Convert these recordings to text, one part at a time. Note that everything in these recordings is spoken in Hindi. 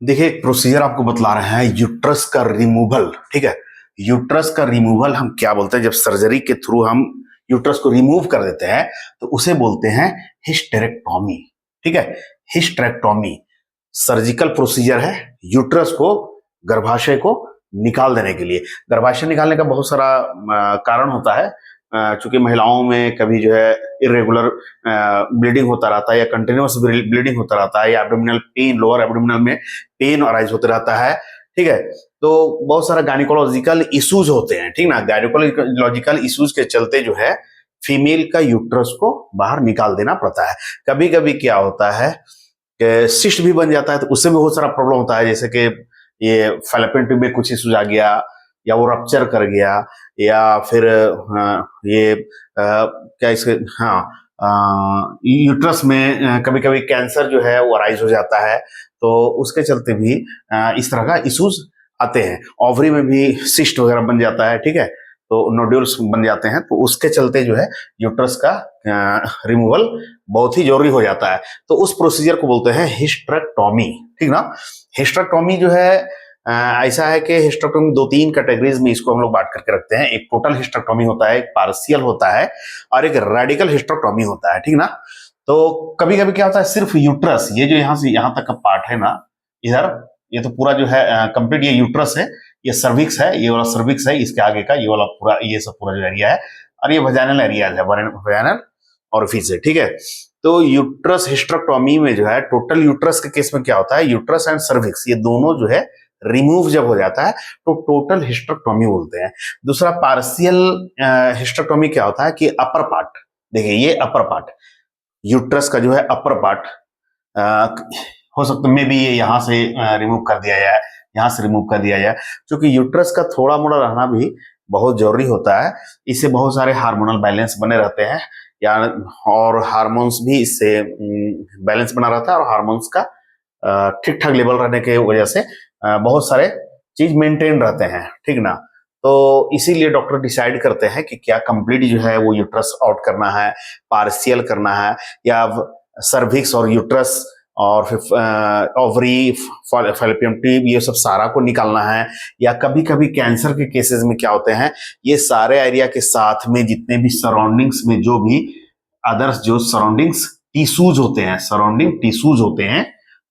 देखिए, एक प्रोसीजर आपको बतला रहे हैं, यूट्रस का रिमूवल। ठीक है, यूट्रस का रिमूवल हम क्या बोलते हैं? जब सर्जरी के थ्रू हम यूट्रस को रिमूव कर देते हैं तो उसे बोलते हैं हिस्टेरेक्टोमी। ठीक है, हिस्टेरेक्टोमी सर्जिकल प्रोसीजर है यूट्रस को, गर्भाशय को निकाल देने के लिए। गर्भाशय निकालने का बहुत सारा कारण होता है। चूंकि महिलाओं में कभी जो है इरेगुलर ब्लीडिंग होता रहता है या कंटिन्यूअस ब्लीडिंग होता रहता है या एब्डोमिनल पेन, लोअर एब्डोमिनल में पेन अराइज होते रहता है। ठीक है, तो बहुत सारा गायनिकोलॉजिकल इश्यूज होते हैं। ठीक ना, गायनिकोलॉजिकल इश्यूज के चलते जो है फीमेल का यूट्रस को बाहर निकाल देना पड़ता है। कभी कभी क्या होता है कि सिस्ट भी बन जाता है, तो उससे भी बहुत सारा प्रॉब्लम होता है। जैसे कि ये फैलोपियन ट्यूब में कुछ इश्यूज आ गया या वो रप्चर कर गया, या फिर ये क्या इसके यूट्रस में कभी कभी कैंसर जो है वो अराइज हो जाता है, तो उसके चलते भी इस तरह का इश्यूज आते हैं। ओवरी में भी सिस्ट वगैरह बन जाता है। ठीक है, तो नोड्यूल्स बन जाते हैं, तो उसके चलते जो है यूट्रस का रिमूवल बहुत ही जरूरी हो जाता है। तो उस प्रोसीजर को बोलते हैं हिस्टेरेक्टोमी। ठीक ना, हिस्टेरेक्टोमी जो है ऐसा है कि हिस्टेरेक्टोमी दो तीन कैटेगरीज में इसको हम लोग बांट करके रखते हैं। एक टोटल हिस्टेरेक्टोमी होता है, एक पार्शियल होता है, और एक रेडिकल हिस्टेरेक्टोमी होता है। ठीक ना, तो कभी कभी क्या होता है, सिर्फ यूट्रस, ये जो यहाँ से यहाँ तक का पार्ट है ना, इधर ये तो पूरा जो है कंप्लीट ये यूट्रस है, ये सर्विक्स है, ये वाला सर्विक्स है, इसके आगे का ये वाला पूरा, ये सब पूरा जो एरिया है, और ये वजाइनल एरिया है, वजाइनल ऑरिफिस है। ठीक है, तो यूट्रस हिस्टेरेक्टोमी में जो है टोटल यूट्रस के केस में क्या होता है, यूट्रस एंड सर्विक्स ये दोनों जो है रिमूव जब हो जाता है तो टोटल हिस्टेरेक्टोमी बोलते हैं। दूसरा पार्शियल हिस्टेरेक्टोमी क्या होता है कि अपर पार्ट, देखिए ये अपर पार्ट यूट्रस का जो है अपर पार्ट हो सकता है मे भी ये यहाँ से रिमूव कर दिया जाए, यहाँ से रिमूव कर दिया जाए, क्योंकि यूट्रस का थोड़ा मोड़ा रहना भी बहुत जरूरी होता है। इससे बहुत सारे हार्मोनल बैलेंस बने रहते हैं, या और हार्मोन्स भी इससे बैलेंस बना रहता है, और हार्मोन्स का ठीक ठाक लेवल रहने की वजह से बहुत सारे चीज मेंटेन रहते हैं। ठीक ना, तो इसीलिए डॉक्टर डिसाइड करते हैं कि क्या कंप्लीट जो है वो यूट्रस आउट करना है, पार्शियल करना है, या सर्विक्स और यूट्रस और फिर ओवरी, फैलोपियन ट्यूब, ये सब सारा को निकालना है। या कभी कभी कैंसर के केसेस में क्या होते हैं, ये सारे एरिया के साथ में जितने भी सराउंडिंग्स में जो भी अदर्स जो सराउंडिंग्स टिश्यूज होते हैं, सराउंडिंग टिश्यूज होते हैं,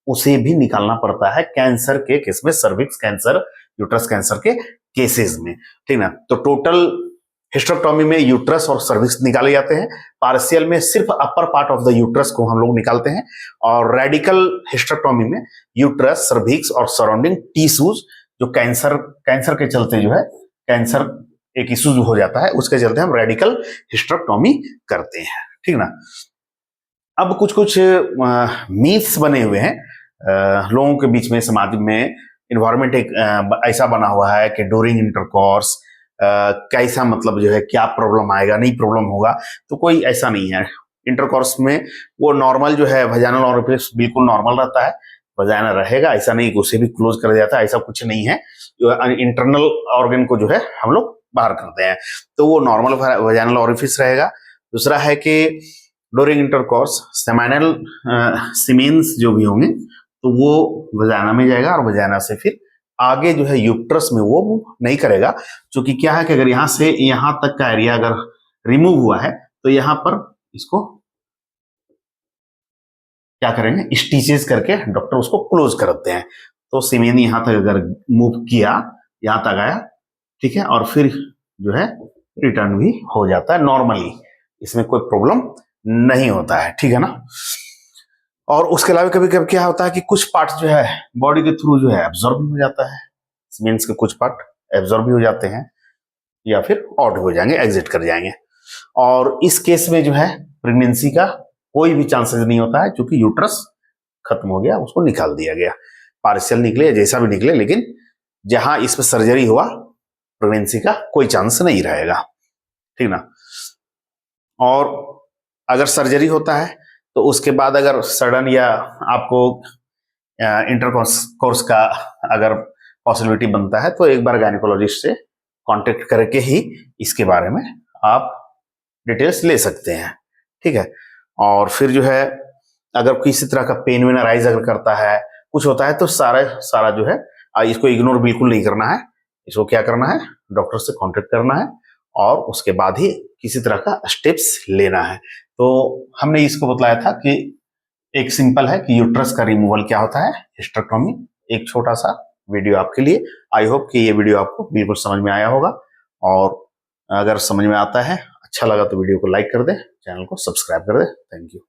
उसे भी निकालना पड़ता है कैंसर के केस में, सर्विक्स कैंसर, यूट्रस कैंसर के केसेस में। ठीक ना, तो टोटल हिस्टेरेक्टोमी में यूट्रस और सर्विक्स निकाले जाते हैं, पार्शियल में सिर्फ upper part of the uterus को हम लोग निकालते हैं, और रेडिकल हिस्टेरेक्टोमी में यूट्रस, सर्विक्स और सराउंडिंग टिश्यूज जो कैंसर के चलते जो है कैंसर एक इश्यू हो जाता है, उसके चलते हम रेडिकल हिस्टेरेक्टोमी करते हैं। ठीक ना, अब कुछ कुछ मीथ्स बने हुए हैं लोगों के बीच में, समाज में। इन्वायरमेंट एक ऐसा बना हुआ है कि ड्यूरिंग इंटरकोर्स कैसा, मतलब जो है क्या प्रॉब्लम आएगा, नहीं प्रॉब्लम होगा, तो कोई ऐसा नहीं है। इंटरकोर्स में वो नॉर्मल जो है वजाइनल ओरिफिस बिल्कुल नॉर्मल रहता है, वजाइना रहेगा, ऐसा नहीं कि उसे भी क्लोज कर दिया जाता है, ऐसा कुछ नहीं है। इंटरनल ऑर्गन को जो है हम लोग बाहर करते हैं, तो वो नॉर्मल वजाइनल ओरिफिस रहेगा। दूसरा है कि ड्यूरिंग इंटरकोर्स सेमाइनल सीमेंस जो भी होंगे तो वो वजाइना में जाएगा, और वजाइना से फिर आगे जो है यूट्रस में वो मूव नहीं करेगा। क्योंकि क्या है कि अगर यहाँ से यहाँ तक का एरिया अगर रिमूव हुआ है तो यहाँ पर इसको क्या करेंगे, स्टिचेस करके डॉक्टर उसको क्लोज करते हैं। तो सीमेन यहाँ तक अगर मूव किया, यहाँ तक आया, ठीक है, और फिर जो है रिटर्न भी हो जाता है नॉर्मली, इसमें कोई प्रॉब्लम नहीं होता है। ठीक है ना, और उसके अलावा कभी कभी क्या होता है कि कुछ पार्ट जो है बॉडी के थ्रू जो है एब्जॉर्ब भी हो जाता है, मीन्स के कुछ पार्ट एब्जॉर्ब भी हो जाते हैं या फिर आउट हो जाएंगे, एग्जिट कर जाएंगे। और इस केस में जो है प्रेगनेंसी का कोई भी चांसेस नहीं होता है, क्योंकि यूट्रस खत्म हो गया, उसको निकाल दिया गया, पार्शियल निकले या जैसा भी निकले, लेकिन जहां इस पर सर्जरी हुआ प्रेगनेंसी का कोई चांस नहीं रहेगा। ठीक ना, और अगर सर्जरी होता है तो उसके बाद अगर सडन या आपको इंटरकोर्स का अगर पॉसिबिलिटी बनता है तो एक बार गायनिकोलॉजिस्ट से कांटेक्ट करके ही इसके बारे में आप डिटेल्स ले सकते हैं। ठीक है, और फिर जो है अगर किसी तरह का पेन वेन अराइज अगर करता है कुछ होता है तो सारा जो है इसको इग्नोर बिल्कुल नहीं करना है। इसको क्या करना है, डॉक्टर से कांटेक्ट करना है और उसके बाद ही किसी तरह का स्टेप्स लेना है। तो हमने इसको बतलाया था कि एक सिंपल है कि यूट्रस का रिमूवल क्या होता है, हिस्टेरेक्टोमी। एक छोटा सा वीडियो आपके लिए। आई होप कि ये वीडियो आपको बिल्कुल समझ में आया होगा, और अगर समझ में आता है, अच्छा लगा तो वीडियो को लाइक कर दे, चैनल को सब्सक्राइब कर दे। Thank you.